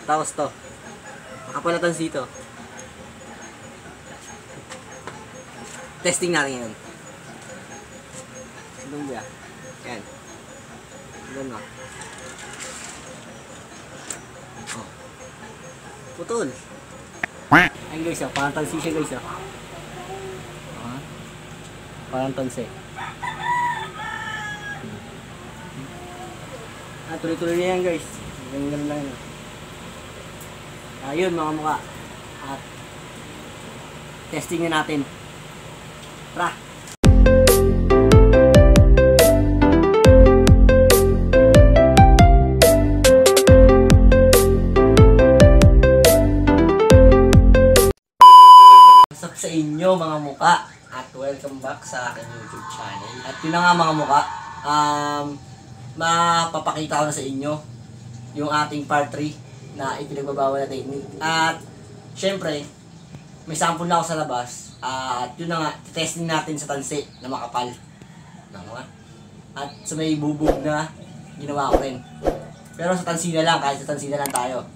Tapos to. Makapalatan dito. Testing natin yun. Sundong ba? Yan. Sundong na. Oh. Putol. Ay guys, parang tansi siya guys. Parang tansi. Tuloy-tuloy na yan guys. Ganun lang yun. Ayun mga mukha. At testing na natin. Tara! Pasok sa inyo mga mukha. At welcome back sa aking YouTube channel. At yun na nga mga mukha. Mapapakita ko na sa inyo yung ating part 3 na ipinagbabawal na technique. At syempre, may sample na ako sa labas. At yun na nga, testing natin sa tansi na makapal. At sa may bubog na ginawa ko rin. Pero sa tansi na lang, kahit sa tansi na lang tayo.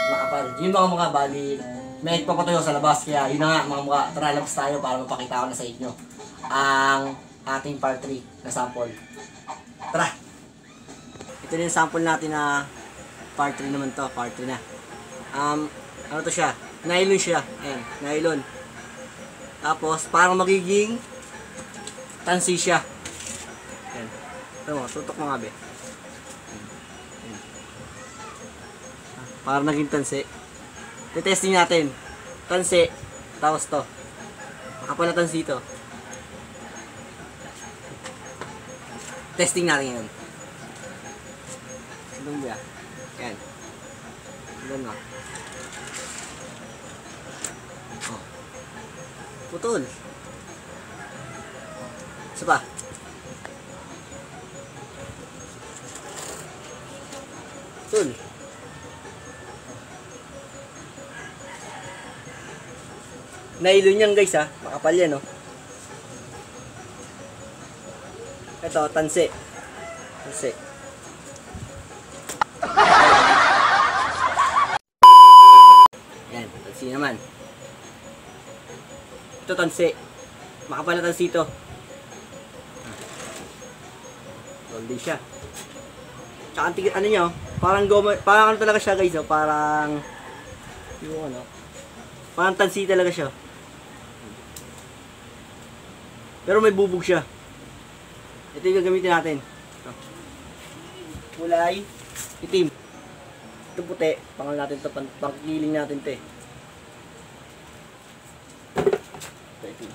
Makapal. Yun mga mukha, bali may papatuyo sa labas. Kaya yun na nga mga mukha, tara labas tayo para mapakita ko na sa inyo ang ating part 3 na sample. Tara! Ito na yung sample natin na part 3 naman to, part 3 na. Ano to siya? Nylon siya. Ayan, nylon. Tapos, parang magiging tansi siya. Ayan. Ito mo, tutok mo nga be. Ayan. Parang naging tansi. Testing natin. Tansi. Tapos to. Makapal na tansi to. Testing natin yun. Sundong ba? Ayan. Sundong na. Oh. Putol. Isa pa. Putol. Nylon yan guys ha. Makapal yan oh. Ito, tansi. Tansi. Yan, tansi naman. Ito tansi. Makapal na tansi ito. Soldi siya. Tsaka ano nyo, parang goma, parang ano talaga siya guys, oh, parang yung ano, parang tansi talaga siya. Pero may bubog siya. Ito yung gagamitin natin. Ito. Kulay itim. Ito puti, pangal natin ito, pangkiling natin ito eh. Ito itim.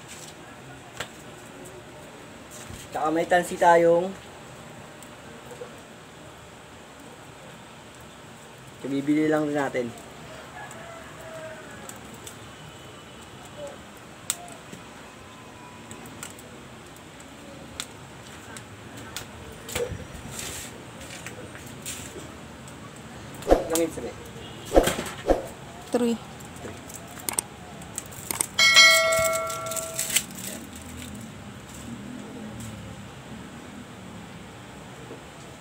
Tsaka may tansi tayong bibili lang rin natin. Gamit sabi. 3.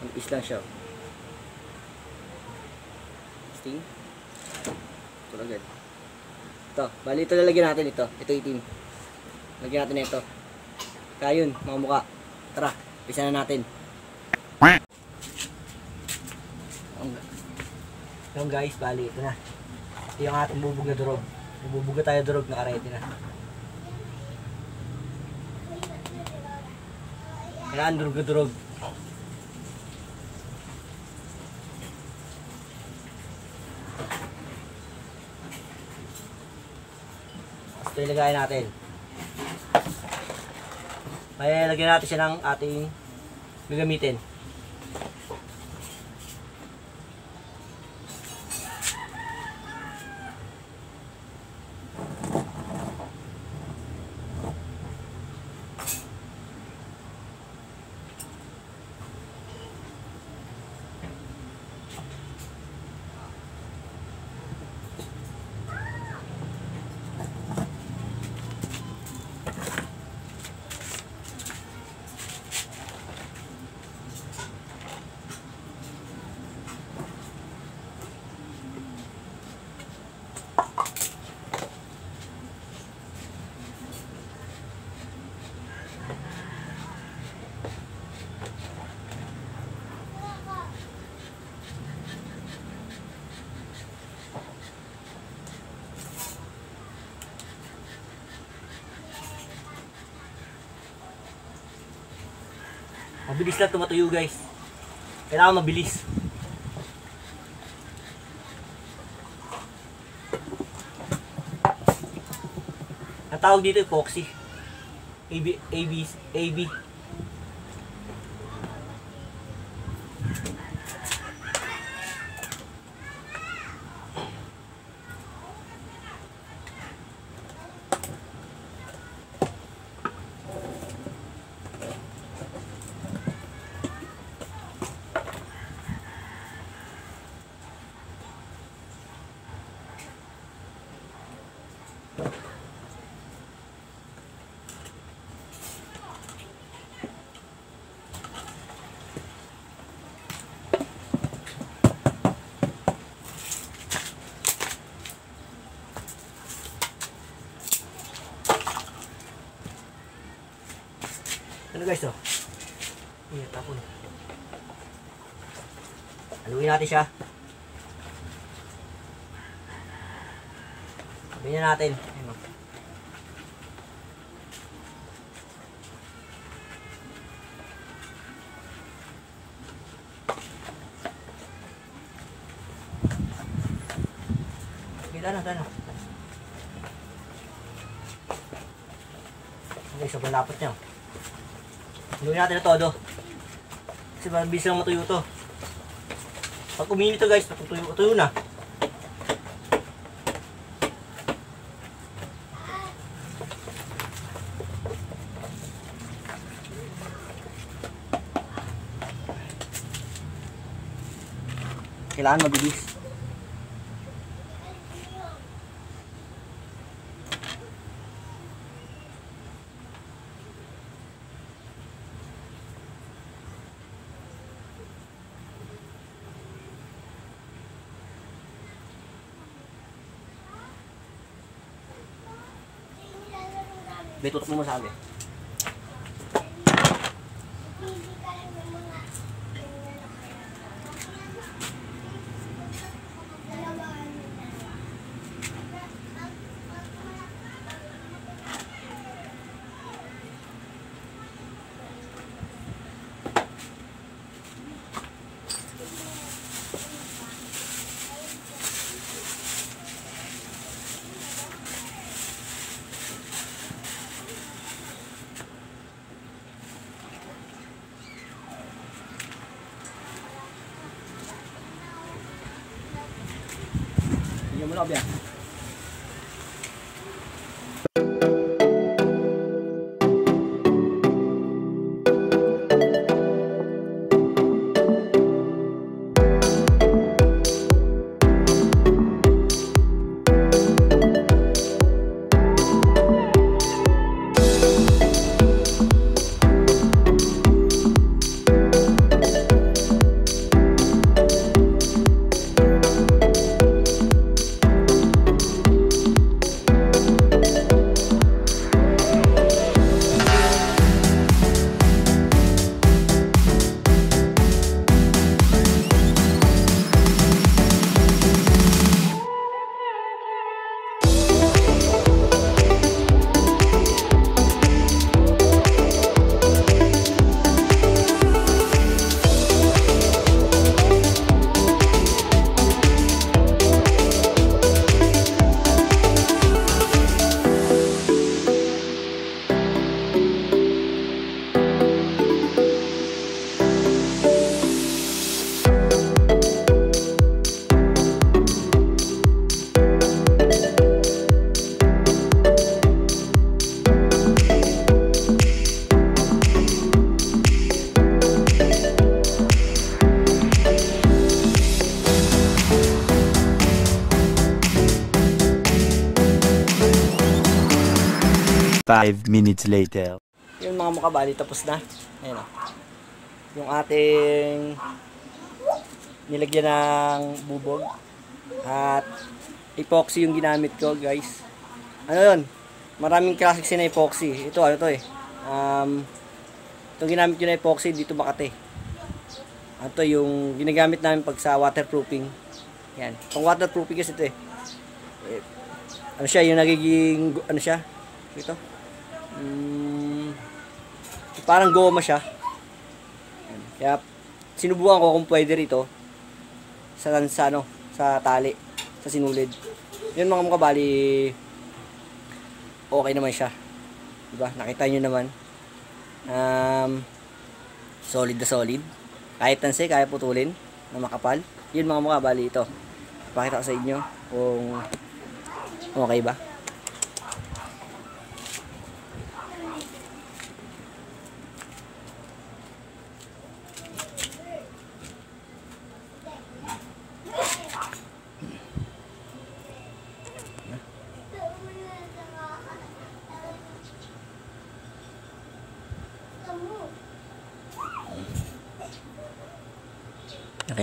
Ang isla siya. Testing. Ito agad. Ito. Bali ito lalagyan natin ito. Ito itim. Lagyan natin ito. Kaya yun, mga mukha. Tara, pisa na natin. Yung guys, bali ito na. Ito yung ating bubog na durog. Bubog tayo durog, nakaredy na. Kailangan durog na durog. Ito ilagay natin. May lagyan natin siya ng ating gagamitin. Mabilis lang tumatuyo guys. Kailangan mabilis. Ang tawag dito epoxy. AB. Ano guys to? Ayan, tapon. Haluin natin siya. Sabihin natin. Ayan o. Dana. Okay, sobrang lapot niya. Haluin natin na todo. Kasi mabilis lang matuyo to. Pag uminit to guys, tuyo na. Kailangan mabilis. Betutok mo masabi. Bigyan mo na kabya. Five minutes later. Yung mga mukabali tapos na. Ayan o. Yung ating nilagyan ng bubog. At epoxy yung ginamit ko guys. Ano yun? Maraming klase kasi na epoxy. Ito ano to eh. Itong ginamit yun na epoxy dito Makati. Ito yung ginagamit namin pag sa waterproofing. Yan. Pang waterproofing kasi ito eh. Ano siya yung nagiging ano siya? Ito. Parang goma siya. Kaya sinubukan ko kung pwede rito sa tali, sa sinulid. Yun mga mukha, bali okay naman siya. Diba? Nakita nyo naman. Solid na solid. Kahit tanse, kaya putulin na makapal. Yun mga mukha, bali ito. Pakita ko sa inyo kung okay ba.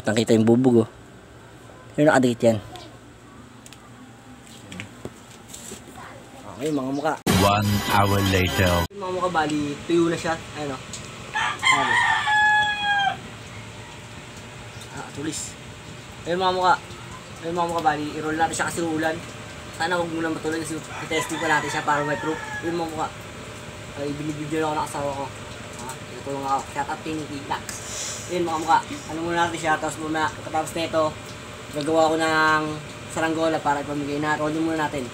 Nakita yung bubog, oh. Yung nakadikit yan. Okay, mga mukha. 1 hour later. Yung mga mukha, bali, tuyo na siya. Ayun, oh. Sabi. Tulis. Ayun mga mukha. Ayun mga mukha, bali, i-roll natin siya kasi ulan. Sana huwag muna matuloy kasi i-testing pa natin siya para may proof. Ayun mga mukha. Ay, binibigyan ako ng asawa ko. Tutulong ako. Shout out kay Nicky Dax. Ayun mga mukha. Ano muna natin siya. Tapos muna, katapos nito, gagawa ko ng saranggola para ipamigay na. Rolling muna natin.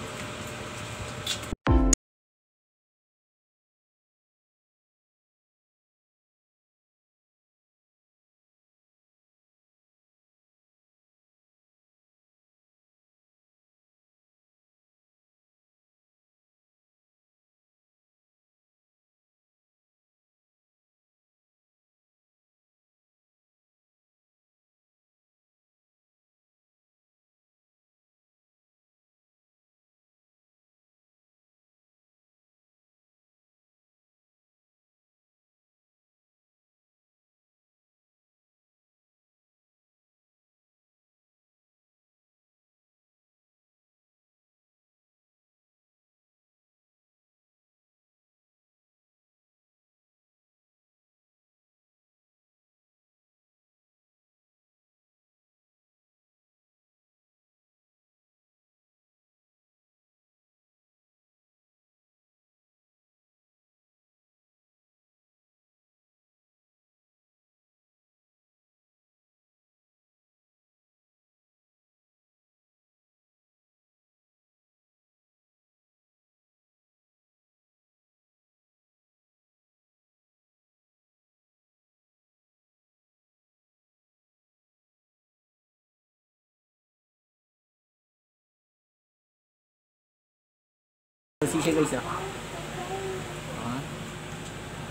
Tansi siya guys, ah.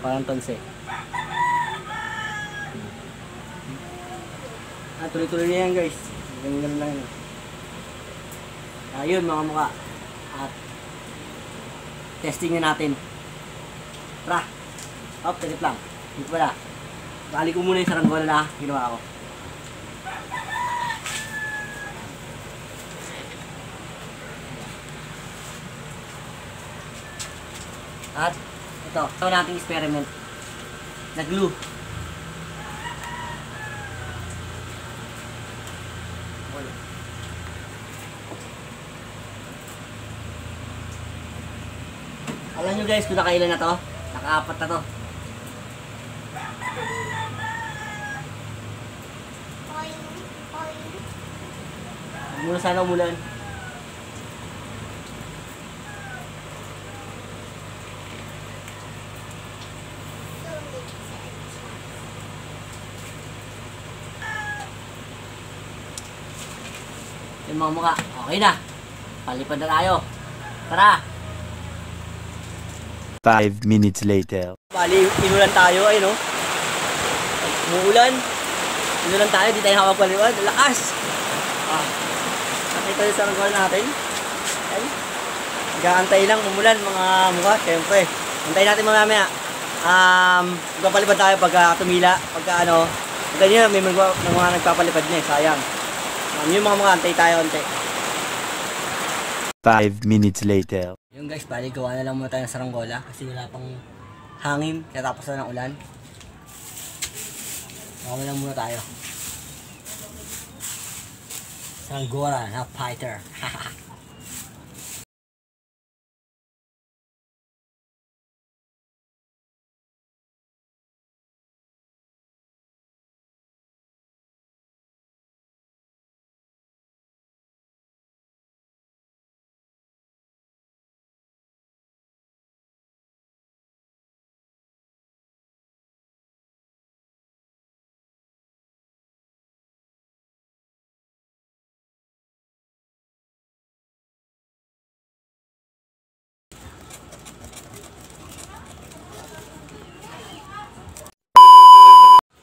Parang tansi. Tuloy-tuloy na yan guys. Ganyan lang yan. Ayun mga mukha. At testing na natin. Tara. Hop, tagit lang. Dito pala. Bali ko muna yung saranggola na ginawa ko. At ito nating experiment na glue. Alam nyo guys kung nakailan na to? Naka-4 na to. Muna sana umulan. Yung mga mukha, okay na. Palipad na tayo. Tara! 5 minutes later. Bali, inulan tayo, ayun no? Umuulan. Inulan tayo, di tayo nakapagpalipad. Lakas! Nakita yung saranggola natin. Ayun. Nag-aantay lang umulan mga mukha, syempre. Antayin natin mamaya. Magpapalipad tayo pagka tumila, pagka ano. Ganyan, may mga nagpapalipad na eh, sayang. Yung mga antay tayo, antay. 5 minutes later. Yung guys, bali gawa na lang muna tayo ng saranggola kasi wala pang hangin, kaya tapos na ng ulan. Gawa na lang muna tayo. Saranggola na fighter.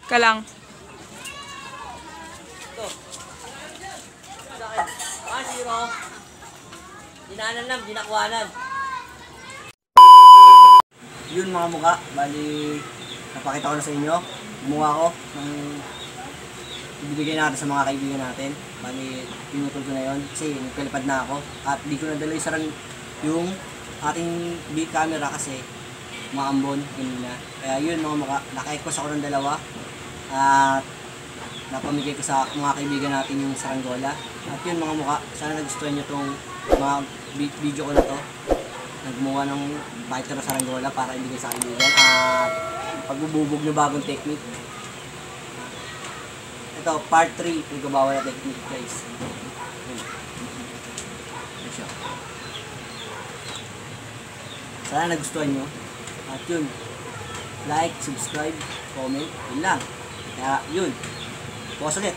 Ka lang. Ito. Sa akin. 1-0. Dinaanan lang, dinakuhanan. Yun mga mukha. Bali, napakita ko na sa inyo. Gumawa ko ng ibibigay natin sa mga kaibigan natin. Bali, pinutol ko na yun kasi nagkalipad na ako. At di ko nadala yung ating big camera kasi maambon kanina. Kaya yun mga mukha. Naka-equals ako ng dalawa. At napamigay ko sa mga kaibigan natin yung saranggola. At yun mga mukha. Sana nagustuhan nyo itong mga video ko na to. Nagmuha ng biter na saranggola para ibigay sa kaibigan. At pagbububog ng bagong technique. Ito, part 3, pagbabawal na technique guys. Yun siya. Sana nagustuhan nyo. At yun, like, subscribe, comment, yun lang. Kaya yun, bukas ulit.